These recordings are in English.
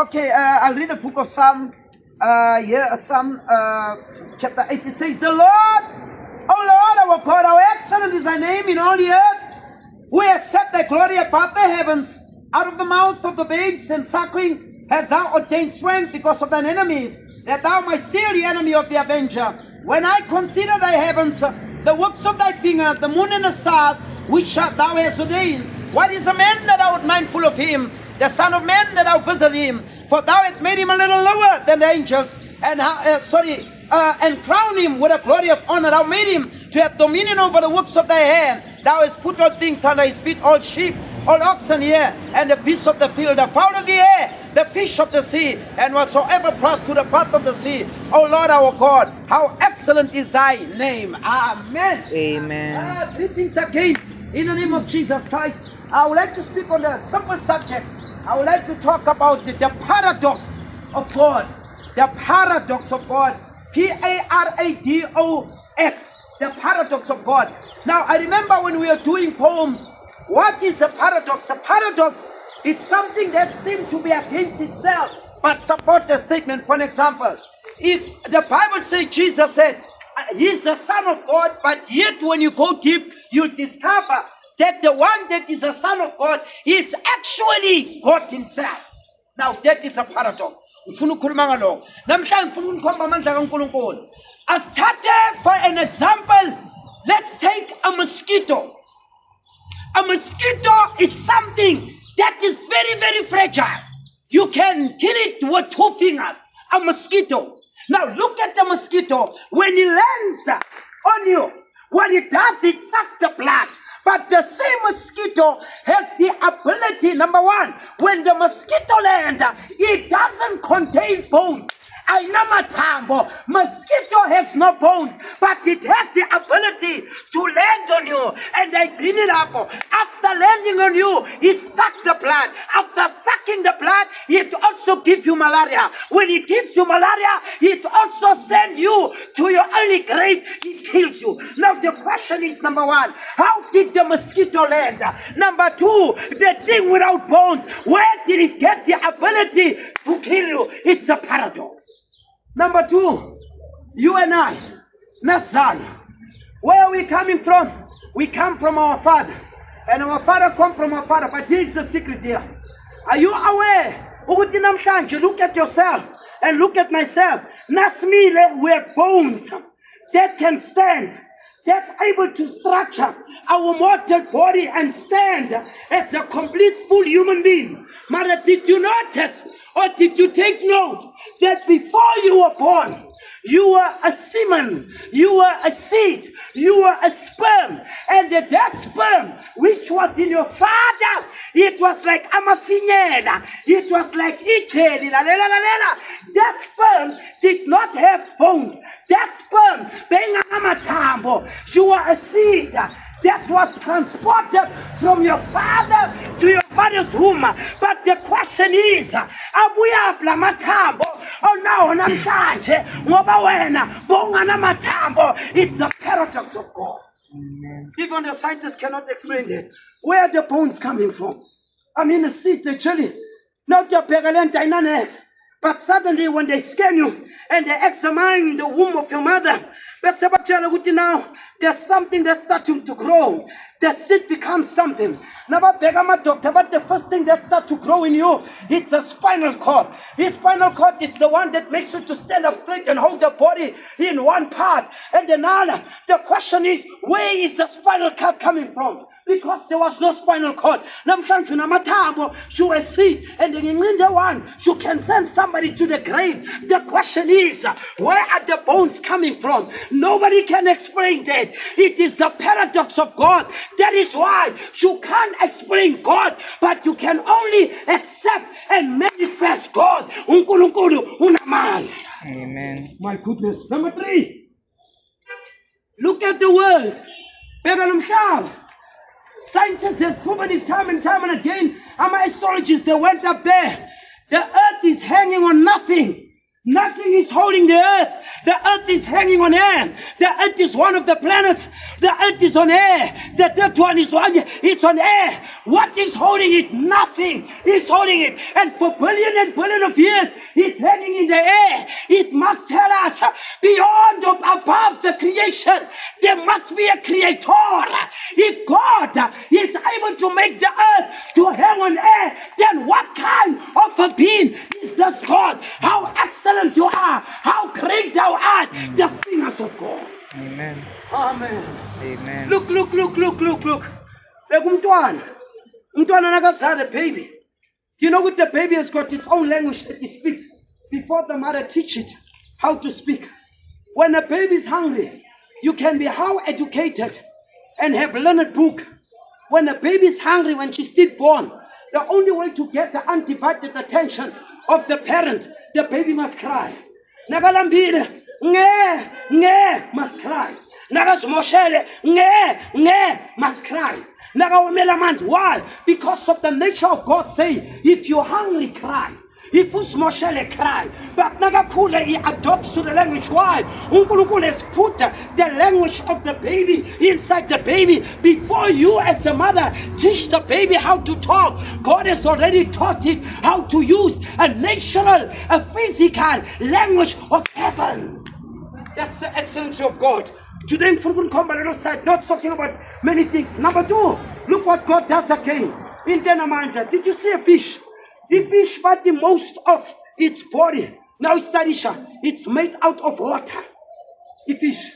Okay, I'll read the book of Psalm, Psalm chapter 8. It says, "The Lord, O Lord, our God, how excellent is thy name in all the earth, who has set thy glory above the heavens. Out of the mouth of the babes and suckling hast thou ordained strength because of thine enemies, that thou might steal the enemy of the avenger. When I consider thy heavens, the works of thy finger, the moon and the stars, which thou hast ordained. What is a man that thou art mindful of him? The son of man that thou visit him? For thou hast made him a little lower than the angels, and crowned him with a glory of honor. Thou made him to have dominion over the works of thy hand. Thou hast put all things under his feet, all sheep, all oxen here, and the beasts of the field, the fowl of the air, the fish of the sea, and whatsoever pass to the path of the sea. O Lord our God, how excellent is thy name." Amen. Amen. Greetings again in the name of Jesus Christ. I would like to speak on a simple subject. I would like to talk about the paradox of God. The paradox of God. Paradox. The paradox of God. Now, I remember when we were doing poems, what is a paradox? A paradox is something that seems to be against itself, but support the statement. For example, if the Bible says, Jesus said, He's the Son of God, but yet when you go deep, you discover that the one that is the Son of God is actually God Himself. Now that is a paradox. As started for an example, let's take a mosquito. A mosquito is something that is very, very fragile. You can kill it with 2 fingers. A mosquito. Now look at the mosquito. When it lands on you, what it does, it sucks the blood. But the same mosquito has the ability, number one, when the mosquito lands, it doesn't contain bones. Mosquito has no bones, but it has the ability to land on you. And I clean it up. After landing on you, it sucks the blood. After sucking the blood, it also gives you malaria. When it gives you malaria, it also sends you to your early grave. It kills you. Now the question is, number one, how did the mosquito land? Number two, the thing without bones, where did it get the ability to kill you? It's a paradox. Number two, you and I, Nasan, where are we coming from? We come from our father, and our father come from our father, but here's the secret here. Are you aware? You look at yourself and look at myself. Nasmile, we're bones that can stand, that's able to structure our mortal body and stand as a complete full human being. Mother, did you notice or did you take note that before you were born, you were a semen, you were a seed, you were a sperm, and that sperm which was in your father, it was like amafinyela, it was like icheli, that sperm did not have bones. That sperm, you were a seed that was transported from your father to your father's womb. But the question is, it's a paradox of God. Even the scientists cannot explain it. Where are the bones coming from? I mean, the seed, actually. Not the pegalent. But suddenly when they scan you and they examine the womb of your mother, now there's something that's starting to grow. The seed becomes something. But the first thing that starts to grow in you, it's a spinal cord. This spinal cord is the one that makes you to stand up straight and hold the body in one part. And then the question is, where is the spinal cord coming from? Because there was no spinal cord. You a seed, and in the one, you can send somebody to the grave. The question is, where are the bones coming from? Nobody can explain that. It is the paradox of God. That is why you can't explain God, but you can only accept and manifest God. Amen. My goodness. Number 3. Look at the world. Scientists have proven it time and time and again. Astrologists, they went up there. The earth is hanging on nothing. Nothing is holding the earth. The earth is hanging on air. The earth is one of the planets. The earth is on air. The third one is it's on air. What is holding it? Nothing is holding it. And for billion and billion of years, it's hanging in the air. It must tell us beyond or above the creation, there must be a creator. If God is able to make the earth to hang on air, then what kind of a being is this God? How excellent you are, how great thou art, the fingers of God. Amen. Amen. Amen. Look. Umntwana nakazala a baby. Do you know what the baby has got its own language that it speaks before the mother teaches it how to speak? When a baby is hungry, you can be how educated and have learned book. When a baby is hungry, when she's still born, the only way to get the undivided attention of the parent, the baby must cry. Nagalambile, nge, must cry. Nagasmoshele, nge, must cry. Nagawamela, why? Because of the nature of God saying, if you're hungry, cry. If usmoshele cry, but nagakule he adopts to the language. Why? Unkulunkulu has put the language of the baby inside the baby. Before you as a mother teach the baby how to talk, God has already taught it how to use a natural, a physical language of heaven. That's the excellency of God. Today in Furugun side, not talking about many things. Number 2, look what God does again. In Denamanda, did you see a fish? The fish, but the most of its body, now it's made out of water. The fish.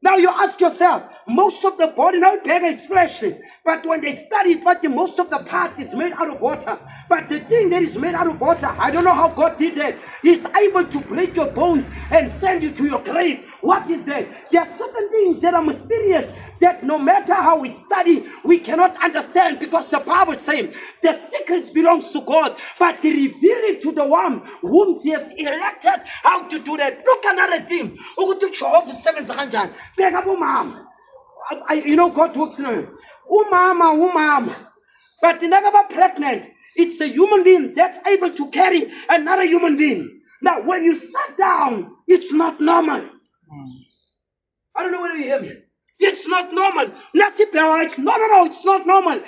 Now you ask yourself, most of the body, now it's fleshly, but when they study it, but the most of the part is made out of water. But the thing that is made out of water, I don't know how God did that. He's able to break your bones and send you to your grave. What is that? There are certain things that are mysterious that no matter how we study, we cannot understand, because the Bible is saying the secrets belongs to God, but they reveal it to the one whom he has elected how to do that. Look another thing. You know God works in him. Umama. But they never pregnant. It's a human being that's able to carry another human being. Now, when you sit down, it's not normal. I don't know whether you hear me. It's not normal. No, it's not normal.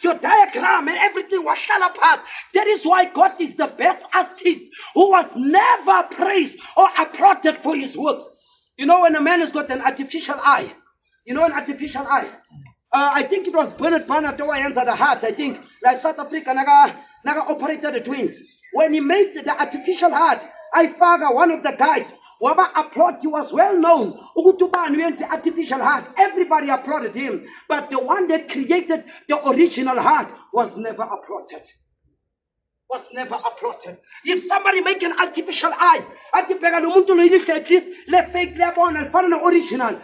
Your diagram and everything was past. That is why God is the best artist who was never praised or applauded for his works. You know, when a man has got an artificial eye, I think it was Bernard Barnard who answered the heart. I think, like South Africa, naga operated the twins. When he made the artificial heart, one of the guys, Waba applauded. He was well known. The artificial heart. Everybody applauded him. But the one that created the original heart was never applauded. If somebody make an artificial eye, at least le fake original.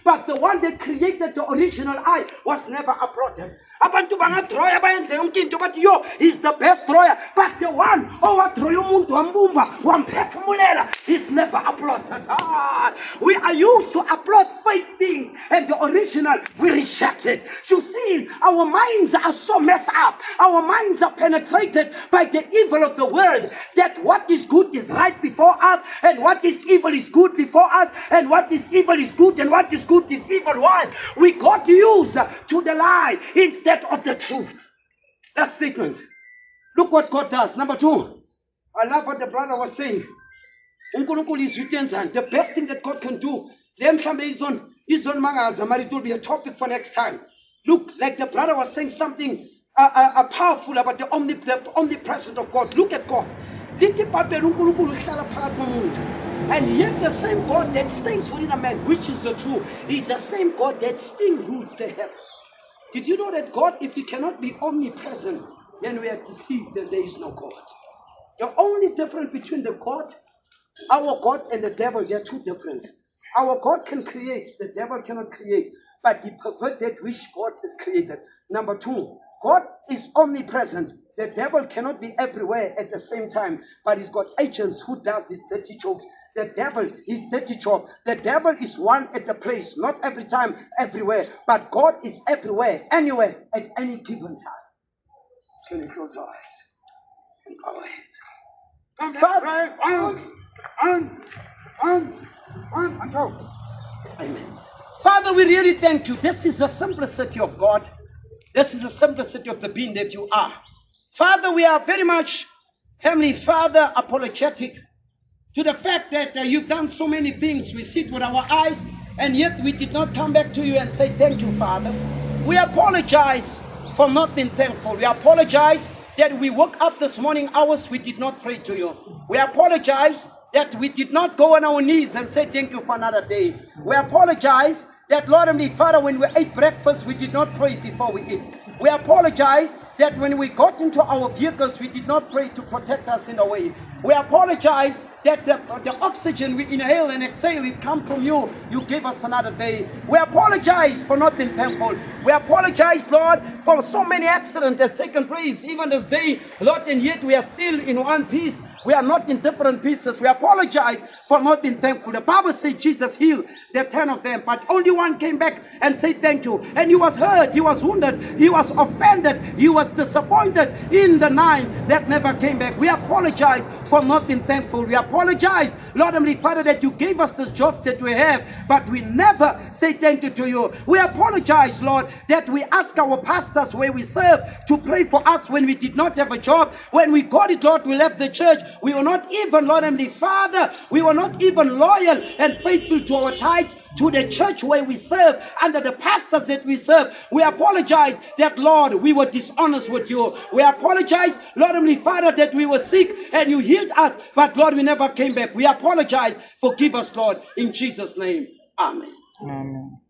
But the one that created the original eye was never applauded. Abantu bangadroya bayenze yonke into bathi yo is the best drawer, but the one owadroya umuntu wambumba wamphefumulela is never applauded. We are used to applaud fake things, and the original we reject it. You see, our minds are so messed up. Our minds are penetrated by the evil of the world, that what is good is right before us, and what is evil is good before us, and what is evil is good, and what is good is evil. Why? We got used to the lie instead of the truth. That statement. Look what God does. Number 2, I love what the brother was saying. The best thing that God can do, is on magaza, but it will be a topic for next time. Look, like the brother was saying something powerful about the omnipresence of God. Look at God. And yet the same God that stays within a man, which is the truth, is the same God that still rules the heaven. Did you know that God, if he cannot be omnipresent, then we are deceived that there is no God? The only difference between our God and the devil, there are 2 differences. Our God can create, the devil cannot create, but he perverts that which God has created. Number 2, God is omnipresent. The devil cannot be everywhere at the same time, but he's got agents who does his dirty jokes. The devil is dirty job. The devil is one at the place, not every time, everywhere. But God is everywhere, anywhere, at any given time. Can you close our eyes? Go ahead. Father, Amen. Father, we really thank you. This is the simplicity of God. This is the simplicity of the being that you are. Father, we are very much, Heavenly Father, apologetic to the fact that you've done so many things. We see it with our eyes, and yet we did not come back to you and say thank you, Father. We apologize for not being thankful. We apologize that we woke up this morning hours we did not pray to you. We apologize that we did not go on our knees and say thank you for another day. We apologize that, Lord and Father, when we ate breakfast, we did not pray before we eat. We apologize that when we got into our vehicles, we did not pray to protect us in a way. We apologize that the oxygen we inhale and exhale, it comes from you. You gave us another day. We apologize for not being thankful. We apologize, Lord, for so many accidents that's taken place even this day, Lord, and yet we are still in one piece. We are not in different pieces. We apologize for not being thankful. The Bible says Jesus healed the 10 of them, but only one came back and said thank you. And he was hurt, he was wounded, he was offended, he was disappointed in the 9 that never came back. We apologize for not being thankful. We apologize, Lord and Father, that you gave us these jobs that we have, but we never say thank you to you. We apologize, Lord, that we ask our pastors where we serve to pray for us when we did not have a job. When we got it, Lord, we left the church. We were not even, Lord and Father, we were not even loyal and faithful to our tithes, to the church where we serve, under the pastors that we serve. We apologize that, Lord, we were dishonest with you. We apologize, Lord and Father, that we were sick and you healed us, but Lord, we never came back. We apologize. Forgive us, Lord, in Jesus' name. Amen. Amen.